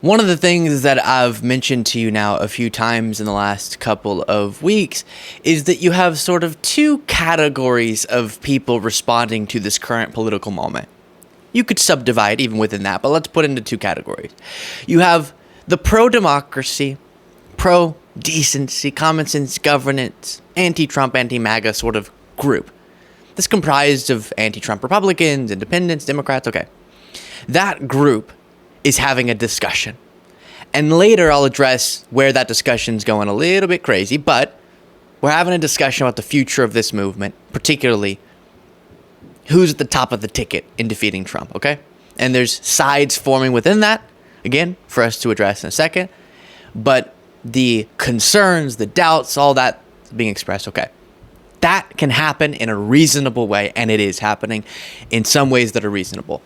One of the things that I've mentioned to you now a few times in the last couple of weeks is that you have sort of two categories of people responding to this current political moment. You could subdivide even within that, but let's put it into two categories. You have the pro-democracy, pro-decency, common sense governance, anti-Trump, anti-MAGA sort of group. That's comprised of anti-Trump Republicans, independents, Democrats, okay. That group is having a discussion. And later I'll address where that discussion's going a little bit crazy, but we're having a discussion about the future of this movement, particularly who's at the top of the ticket in defeating Trump, okay? And there's sides forming within that, again, for us to address in a second. But the concerns, the doubts, all that being expressed, okay. That can happen in a reasonable way, and it is happening in some ways that are reasonable.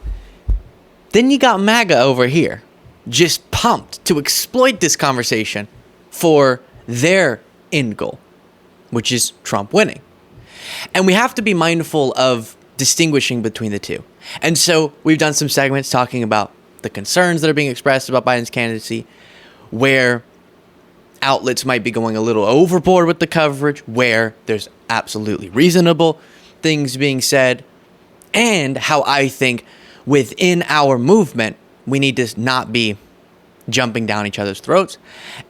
Then you got MAGA over here, just pumped to exploit this conversation for their end goal, which is Trump winning. And we have to be mindful of distinguishing between the two. And so we've done some segments talking about the concerns that are being expressed about Biden's candidacy, where outlets might be going a little overboard with the coverage, where there's absolutely reasonable things being said, and how I think within our movement, we need to not be jumping down each other's throats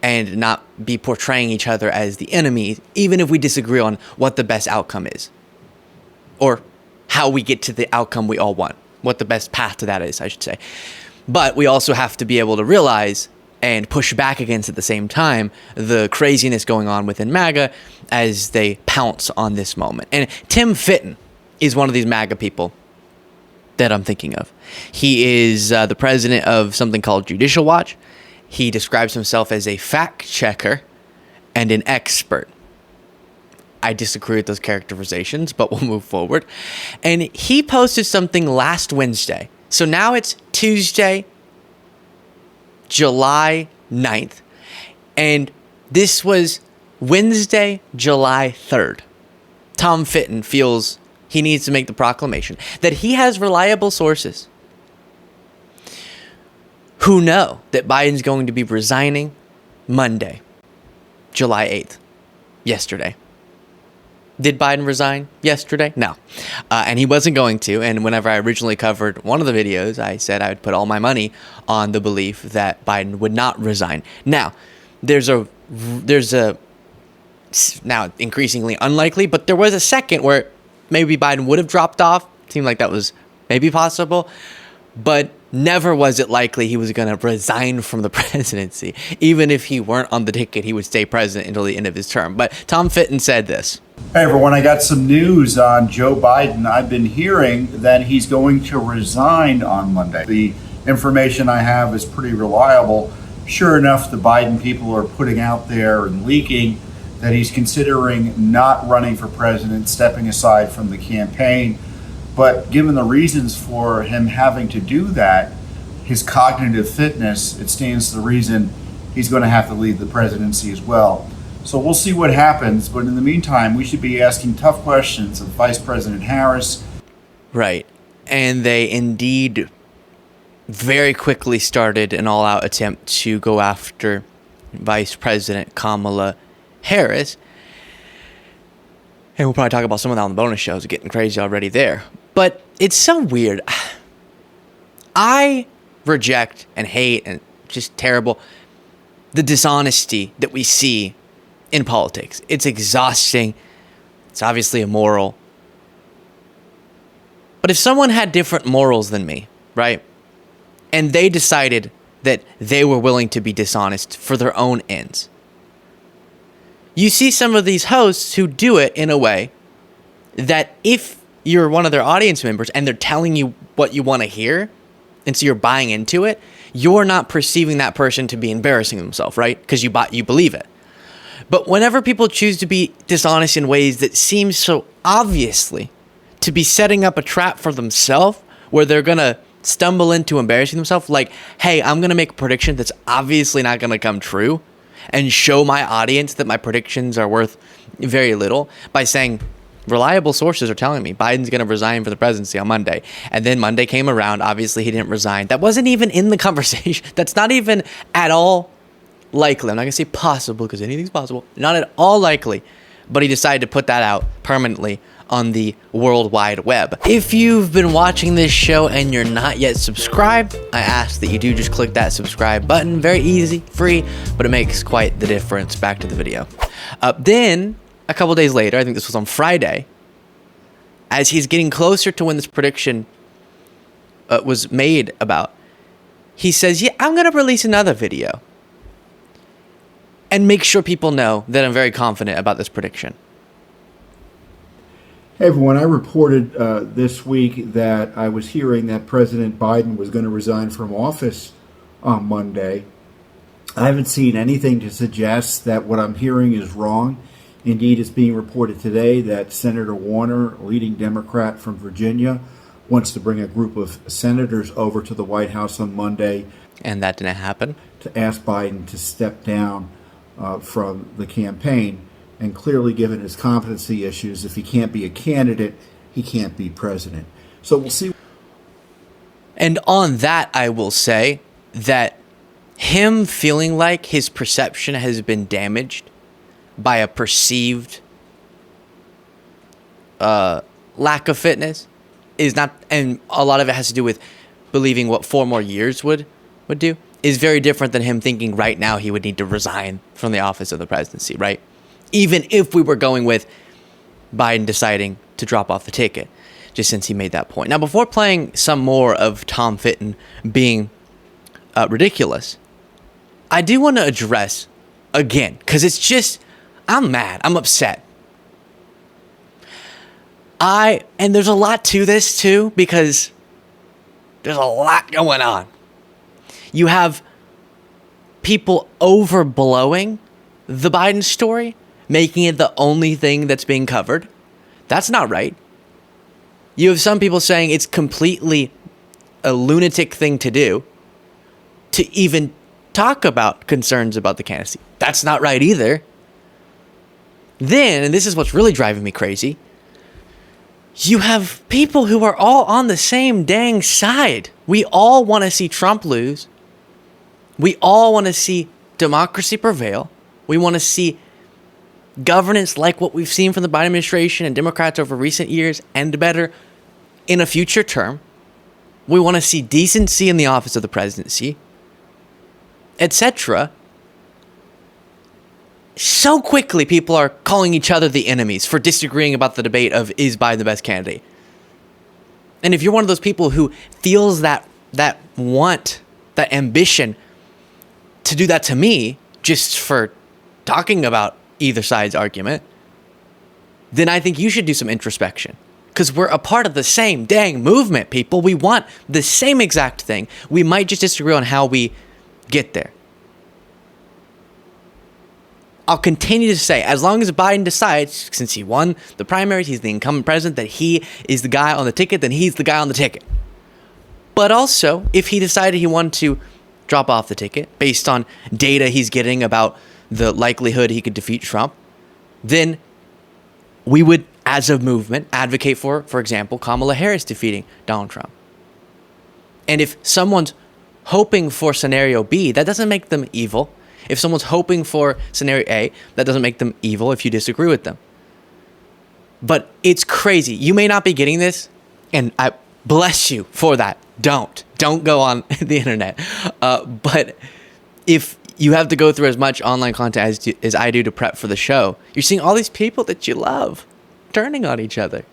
and not be portraying each other as the enemy, even if we disagree on what the best outcome is or how we get to the outcome we all want, what the best path to that is, I should say. But we also have to be able to realize and push back against at the same time the craziness going on within MAGA as they pounce on this moment. And Tom Fitton is one of these MAGA people that I'm thinking of. He is the president of something called Judicial Watch. He describes himself as a fact checker and an expert. I disagree with those characterizations, but we'll move forward. And he posted something last Wednesday. So now it's Tuesday, July 9th. And this was Wednesday, July 3rd. Tom Fitton feels he needs to make the proclamation that he has reliable sources who know that Biden's going to be resigning Monday, July 8th, yesterday. Did Biden resign yesterday? No. And he wasn't going to. And whenever I originally covered one of the videos, I said I would put all my money on the belief that Biden would not resign. Now, there's a now increasingly unlikely, but there was a second where maybe Biden would have dropped off. Seemed like that was maybe possible. But never was it likely he was going to resign from the presidency. Even if he weren't on the ticket, he would stay president until the end of his term. But Tom Fitton said this. Hey, everyone. I got some news on Joe Biden. I've been hearing that he's going to resign on Monday. The information I have is pretty reliable. Sure enough, the Biden people are putting out there and leaking that he's considering not running for president, stepping aside from the campaign. But given the reasons for him having to do that, his cognitive fitness, it stands to the reason he's going to have to leave the presidency as well. So we'll see what happens. But in the meantime, we should be asking tough questions of Vice President Harris. Right. And they indeed very quickly started an all-out attempt to go after Vice President Kamala Harris. And we'll probably talk about some of that on the bonus shows. Getting crazy already there. But it's so weird. I reject and hate and just terrible the dishonesty that we see in politics. It's exhausting. It's obviously immoral. But if someone had different morals than me, right? And they decided that they were willing to be dishonest for their own ends. You see some of these hosts who do it in a way that if you're one of their audience members and they're telling you what you want to hear, and so you're buying into it, you're not perceiving that person to be embarrassing themselves, right? Because you believe it. But whenever people choose to be dishonest in ways that seem so obviously to be setting up a trap for themselves, where they're going to stumble into embarrassing themselves, like, hey, I'm going to make a prediction that's obviously not going to come true, and show my audience that my predictions are worth very little by saying, reliable sources are telling me Biden's going to resign for the presidency on Monday. And then Monday came around. Obviously, he didn't resign. That wasn't even in the conversation. That's not even at all likely. I'm not going to say possible because anything's possible. Not at all likely. But he decided to put that out permanently on the World Wide Web. If you've been watching this show and you're not yet subscribed, I ask that you do just click that subscribe button. Very easy, free, but it makes quite the difference. Back to the video. Then, a couple days later, I think this was on Friday, as he's getting closer to when this prediction was made about, he says, yeah, I'm going to release another video and make sure people know that I'm very confident about this prediction. Hey everyone, I reported this week that I was hearing that President Biden was going to resign from office on Monday. I haven't seen anything to suggest that what I'm hearing is wrong. Indeed, it's being reported today that Senator Warner, a leading Democrat from Virginia, wants to bring a group of senators over to the White House on Monday. And that didn't happen. To ask Biden to step down from the campaign. And clearly, given his competency issues, if he can't be a candidate, he can't be president. So we'll see. And on that, I will say that him feeling like his perception has been damaged by a perceived lack of fitness is not, and a lot of it has to do with believing what 4 more years would do, is very different than him thinking right now he would need to resign from the office of the presidency, right? Even if we were going with Biden deciding to drop off the ticket, just since he made that point. Now, before playing some more of Tom Fitton being ridiculous, I do want to address, again, because it's just, I'm mad, I'm upset. And there's a lot to this too, because there's a lot going on. You have people overblowing the Biden story, making it the only thing that's being covered. That's not right. You have some people saying it's completely a lunatic thing to do to even talk about concerns about the candidacy. That's not right either. Then, and this is what's really driving me crazy, you have people who are all on the same dang side. We all want to see Trump lose. We all want to see democracy prevail. We want to see governance like what we've seen from the Biden administration and Democrats over recent years and better in a future term. We want to see decency in the office of the presidency, etc. So quickly, people are calling each other the enemies for disagreeing about the debate of is Biden the best candidate. And if you're one of those people who feels that want, that ambition to do that to me just for talking about either side's argument, then I think you should do some introspection. Because we're a part of the same dang movement, people. We want the same exact thing. We might just disagree on how we get there. I'll continue to say, as long as Biden decides, since he won the primaries, he's the incumbent president, that he is the guy on the ticket, then he's the guy on the ticket. But also, if he decided he wanted to drop off the ticket based on data he's getting about the likelihood he could defeat Trump, then we would, as a movement, advocate for example, Kamala Harris defeating Donald Trump. And if someone's hoping for scenario B, that doesn't make them evil. If someone's hoping for scenario A, that doesn't make them evil if you disagree with them. But it's crazy. You may not be getting this, and I bless you for that. Don't go on the internet. But if you have to go through as much online content as I do to prep for the show, you're seeing all these people that you love turning on each other.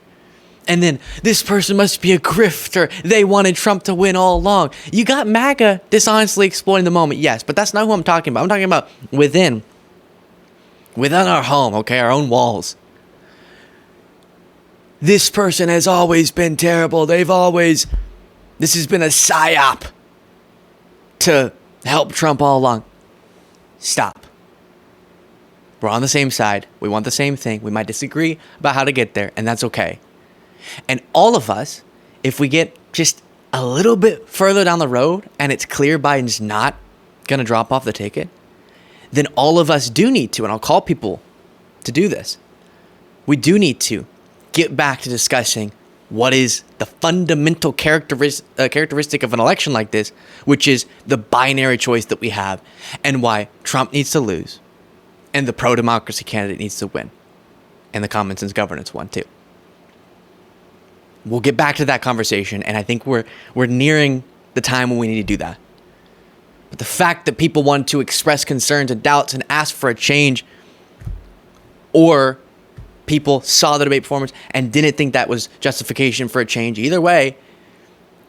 And then, this person must be a grifter. They wanted Trump to win all along. You got MAGA dishonestly exploiting the moment, yes, but that's not who I'm talking about. I'm talking about within our home, okay, our own walls. This person has always been terrible. This has been a psyop to help Trump all along. Stop. We're on the same side. We want the same thing. We might disagree about how to get there, and that's okay. And all of us, if we get just a little bit further down the road and it's clear Biden's not going to drop off the ticket, then all of us do need to, and I'll call people to do this, we do need to get back to discussing what is the fundamental characteristic of an election like this, which is the binary choice that we have, and why Trump needs to lose, and the pro-democracy candidate needs to win, and the common sense governance one too. We'll get back to that conversation, and I think we're nearing the time when we need to do that. But the fact that people want to express concerns and doubts and ask for a change, or people saw the debate performance and didn't think that was justification for a change, either way,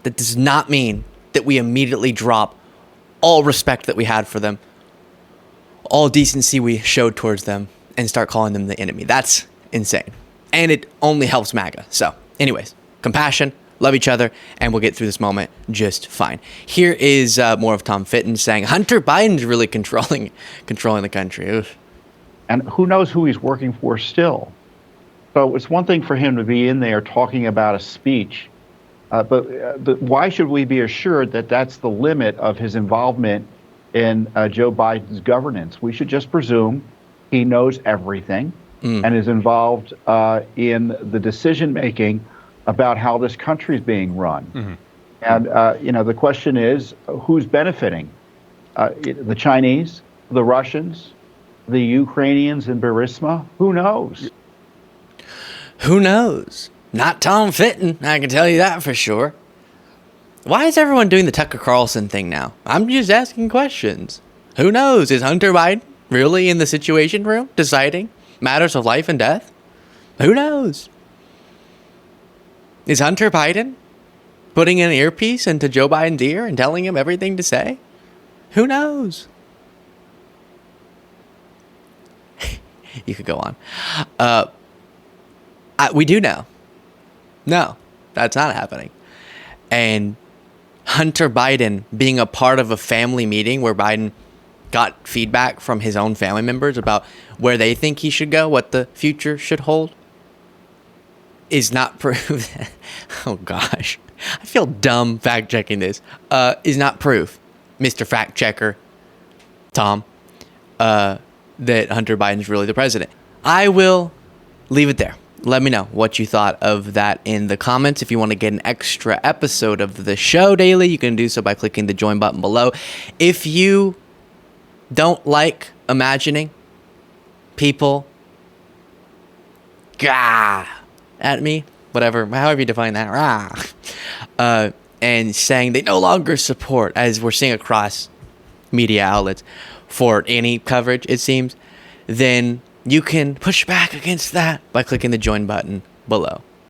that does not mean that we immediately drop all respect that we had for them, all decency we showed towards them, and start calling them the enemy. That's insane. And it only helps MAGA. So, anyways, compassion, love each other, and we'll get through this moment just fine. Here is more of Tom Fitton saying Hunter Biden's really controlling the country. Oof. And who knows who he's working for still. So it's one thing for him to be in there talking about a speech, but why should we be assured that that's the limit of his involvement in Joe Biden's governance? We should just presume he knows everything and is involved in the decision-making about how this country is being run. Mm-hmm. And, the question is, who's benefiting? The Chinese, the Russians, the Ukrainians in Burisma? Who knows? Who knows? Not Tom Fitton, I can tell you that for sure. Why is everyone doing the Tucker Carlson thing now? I'm just asking questions. Who knows? Is Hunter Biden really in the Situation Room deciding matters of life and death? Who knows? Is Hunter Biden putting an earpiece into Joe Biden's ear and telling him everything to say? Who knows? You could go on. We do know. No, that's not happening. And Hunter Biden being a part of a family meeting where Biden got feedback from his own family members about where they think he should go, what the future should hold, is not proof. Oh gosh, I feel dumb fact checking this. Is not proof, Mr. Fact Checker, Tom, that Hunter Biden's really the president. I will leave it there. Let me know what you thought of that in the comments. If you want to get an extra episode of the show daily, you can do so by clicking the join button below. If you don't like imagining people at me, whatever, however you define that, and saying they no longer support, as we're seeing across media outlets, for any coverage, it seems, then you can push back against that by clicking the join button below.